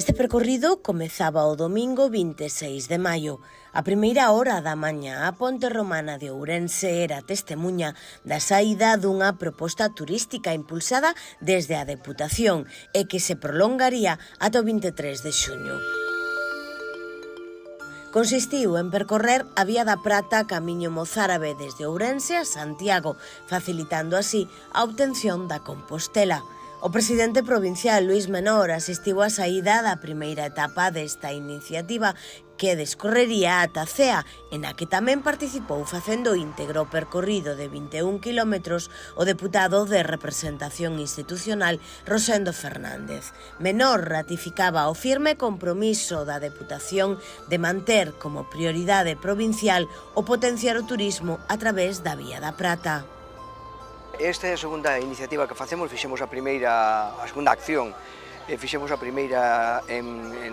Este percorrido comezaba o domingo 26 de maio. A primeira hora da mañá, a Ponte Romana de Ourense era testemuña da saída dunha proposta turística impulsada desde a Deputación e que se prolongaría ata o 23 de xuño. Consistiu en percorrer a Vía da Prata camiño mozárabe desde Ourense a Santiago, facilitando así a obtención da Compostela. O presidente provincial Luís Menor asistiu á saída da primeira etapa desta iniciativa que descorrería ata Cea, e na que tamén participou facendo íntegro o percorrido de 21 kilómetros o deputado de representación institucional Rosendo Fernández. Menor ratificaba o firme compromiso da Deputación de manter como prioridade provincial o potenciar o turismo a través da Vía da Prata. Esta é a segunda iniciativa que facemos, fixemos a segunda acción, fixemos a primeira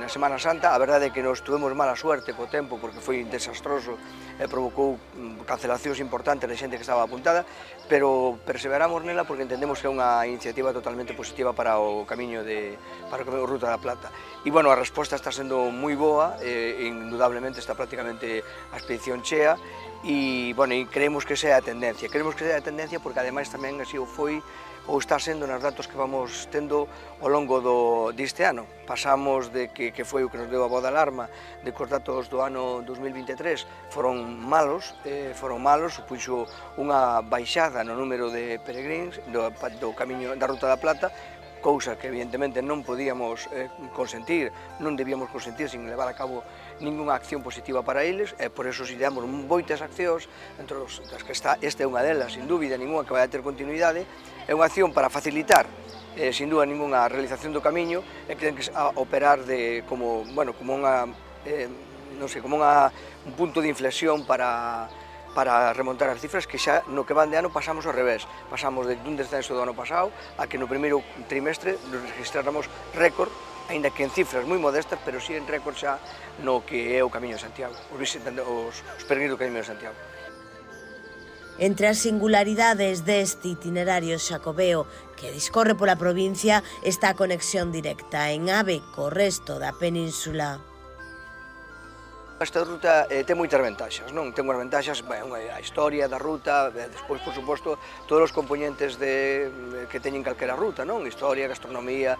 na Semana Santa. A verdade é que nos tuvemos mala suerte co tempo porque foi desastroso e provocou cancelacións importantes de xente que estaba apuntada, pero perseveramos nela porque entendemos que é unha iniciativa totalmente positiva para o camiño para o Ruta da Plata. E, bueno, a resposta está sendo moi boa, indudablemente está prácticamente a expedición chea, e, bueno, creemos que esa é a tendencia. Creemos que esa é a tendencia porque, ademais, tamén así o foi ou está sendo nos datos que vamos tendo ao longo deste ano. Pasamos de que foi o que nos deu a voz de alarma, de que os datos do ano 2023 foron malos, supuxo unha baixada no número de peregrins do camiño da Ruta da Plata, cousa que evidentemente non podíamos consentir, non debíamos consentir sin levar a cabo ninguna acción positiva para eles, e por eso damos moitas accións, entre as que esta é unha delas, sin dúbida ninguna, que vai a ter continuidade. É unha acción para facilitar, sin dúbida ninguna, a realización do camiño, e que ten que operar como un punto de inflexión para remontar as cifras, que xa no que van de ano pasamos ao revés. Pasamos dun descenso do ano pasado a que no primeiro trimestre nos registráramos récord, aínda que en cifras moi modestas, pero si en récord xa no que é o Camiño de Santiago, os peregrinos do Camiño de Santiago. Entre as singularidades deste itinerario xacobeo que discorre pola provincia está a conexión directa en AVE co resto da península. Esta ruta ten moitas ventaxas, non? Ten unhas ventaxas, a historia da ruta, despois, por suposto, todos os componentes que teñen calquera ruta, non? Historia, gastronomía,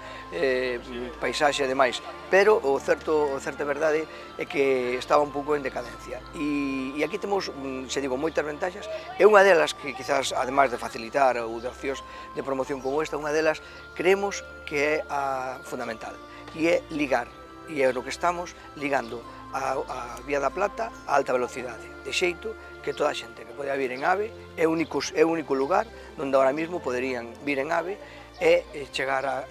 paisaxe e demais. Pero o certa verdade é que estaba un pouco en decadencia. E aquí temos, moitas ventaxas. É unha delas que, quizás, ademais de facilitar ou de accións de promoción como esta, unha delas creemos que é a fundamental. E é ligar, e é no que estamos ligando a Vía da Plata a alta velocidade, de xeito que toda a xente que pode vir en AVE é o único lugar onde ahora mesmo poderían vir en AVE e chegar a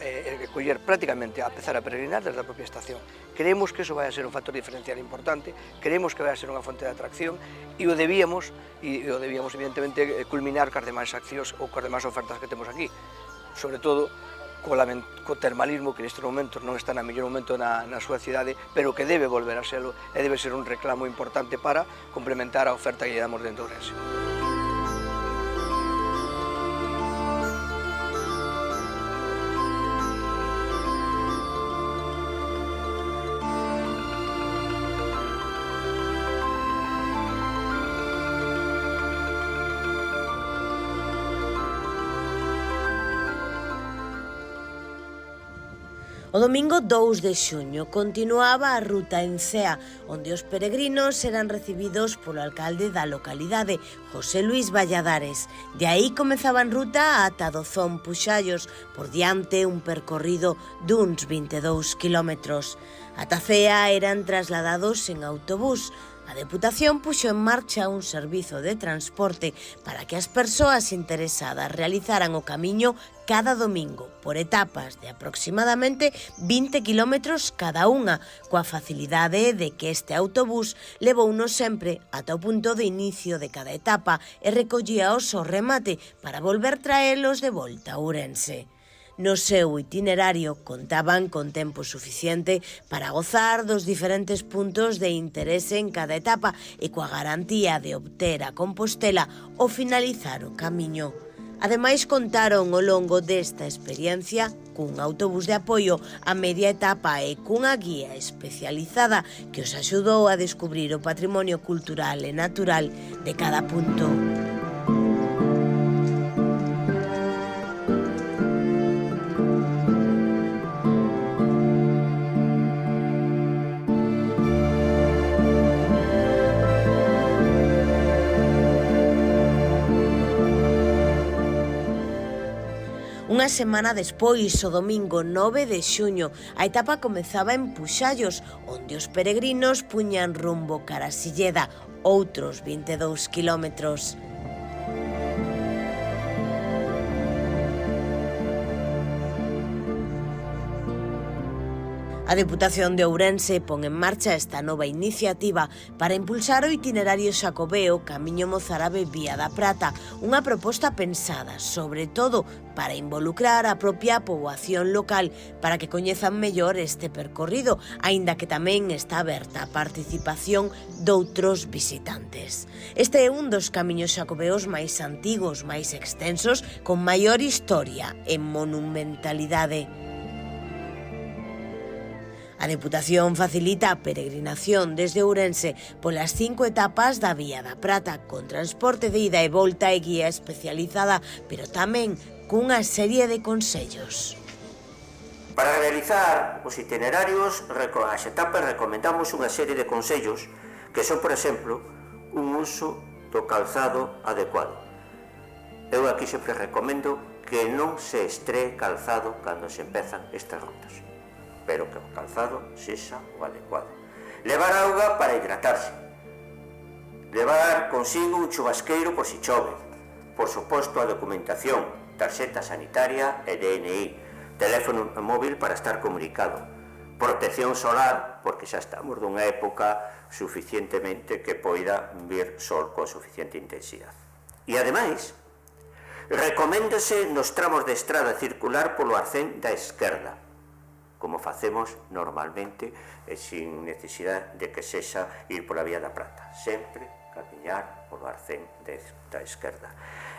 coller prácticamente a empezar a peregrinar desde a propia estación. Creemos que eso vai a ser un factor diferencial importante, creemos que vai a ser unha fonte de atracción e o debíamos evidentemente culminar cas demais accións ou cas demais ofertas que temos aquí, sobre todo co termalismo, que neste momento non está no mellor momento na súa cidade, pero que debe volver a serlo e debe ser un reclamo importante para complementar a oferta que lle damos dentro de Ourense. O domingo 2 de xuño continuaba a ruta en Cea, onde os peregrinos eran recibidos polo alcalde da localidade, José Luís Valladares. De aí comezaban ruta ata Dozón Puxallos, por diante un percorrido duns 22 kilómetros. Ata Cea eran trasladados en autobús. A Deputación puxo en marcha un servizo de transporte para que as persoas interesadas realizaran o camiño cada domingo, por etapas de aproximadamente 20 kilómetros cada unha, coa facilidade de que este autobús levounos sempre ata o punto de inicio de cada etapa e recollíaos ao remate para volver traelos de volta a Ourense. No seu itinerario contaban con tempo suficiente para gozar dos diferentes puntos de interese en cada etapa e coa garantía de obter a Compostela ao finalizar o camiño. Ademais, contaron ao longo desta experiencia cun autobús de apoio a media etapa e cunha guía especializada que os axudou a descubrir o patrimonio cultural e natural de cada punto. Unha semana despois, o domingo 9 de xuño, a etapa comezaba en Puxallos, onde os peregrinos puñan rumbo cara a Silleda, outros 22 kilómetros. A Deputación de Ourense pon en marcha esta nova iniciativa para impulsar o itinerario xacobeo Camiño Mozárabe Vía da Prata, unha proposta pensada, sobre todo, para involucrar a propia poboación local para que coñezan mellor este percorrido, aínda que tamén está aberta a participación doutros visitantes. Este é un dos camiños xacobeos máis antigos, máis extensos, con maior historia e monumentalidade. A Deputación facilita a peregrinación desde Ourense polas 5 etapas da Vía da Prata, con transporte de ida e volta e guía especializada, pero tamén cunha serie de consellos. Para realizar os itinerarios, as etapas, recomendamos unha serie de consellos que son, por exemplo, un uso do calzado adecuado. Eu aquí sempre recomendo que non se estree calzado cando se empezan estas rutas, pero que o calzado sexa o adecuado. Levar auga para hidratarse. Levar consigo un chubasqueiro por si chove. Por suposto, a documentación, tarxeta sanitaria e DNI, teléfono móvil para estar comunicado. Protección solar, porque xa estamos dunha época suficientemente que poida vir sol con suficiente intensidade. E ademais, recoméndase nos tramos de estrada circular polo arcén da esquerda, como facemos normalmente e sin necesidade de que sexa ir pola Vía da Prata. Sempre camiñar polo arcén da esquerda.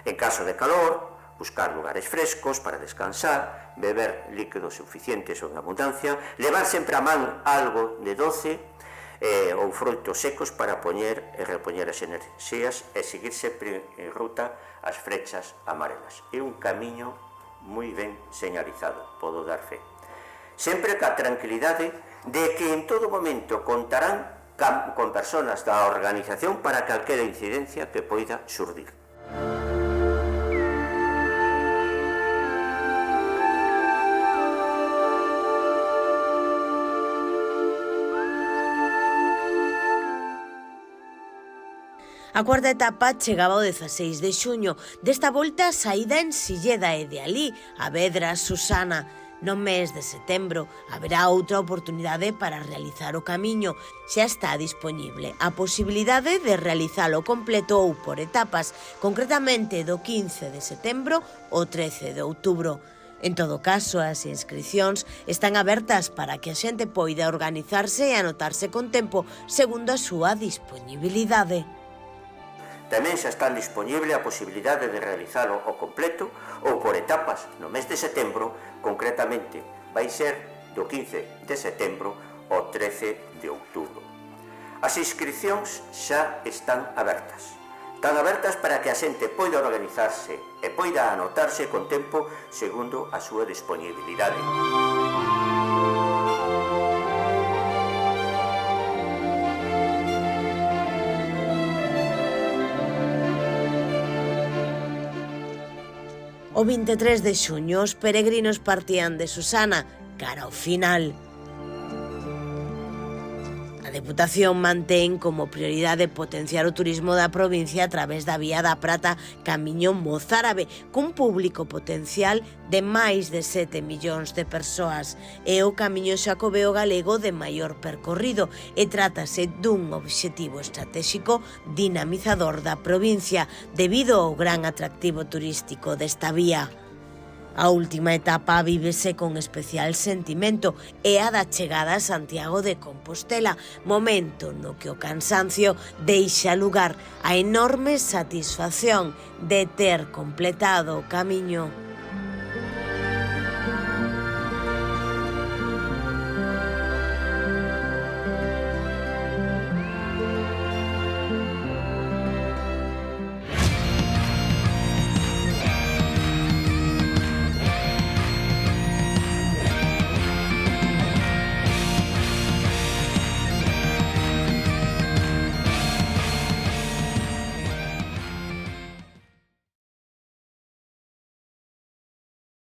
En caso de calor, buscar lugares frescos para descansar, beber líquidos suficientes ou en abundancia, levar sempre a man algo de doce ou froitos secos para poñer e repoñer as enerxías e seguir sempre en ruta as frechas amarelas. É un camiño moi ben señalizado, podo dar fe. Sempre ca tranquilidade de que en todo momento contarán con persoas da organización para calquera incidencia que poida xurdir. A cuarta etapa chegaba o 16 de xuño, desta volta saída en Silleda e de alí a Vedra Susana. No mes de setembro haberá outra oportunidade para realizar o camiño. Xa está disponible a posibilidade de realizalo completo ou por etapas, concretamente do 15 de setembro ao 13 de outubro. En todo caso, as inscricións están abertas para que a xente poida organizarse e anotarse con tempo segundo a súa disponibilidade. Tamén xa está disponible a posibilidade de realizalo ao completo ou por etapas no mes de setembro, concretamente vai ser do 15 de setembro ao 13 de outubro. As inscricións xa están abertas. Están abertas para que a xente poida organizarse e poida anotarse con tempo segundo a súa disponibilidade. O 23 de xuño os peregrinos partían de Susana cara ao final. A Deputación mantén como prioridade potenciar o turismo da provincia a través da Vía da Prata Camiño Mozárabe, cun público potencial de máis de 7 millóns de persoas. É o camiño xacobeo galego de maior percorrido e trátase dun obxectivo estratégico dinamizador da provincia debido ao gran atractivo turístico desta vía. A última etapa vívese con especial sentimento e a da chegada a Santiago de Compostela, momento no que o cansancio deixa lugar a enorme satisfacción de ter completado o camiño.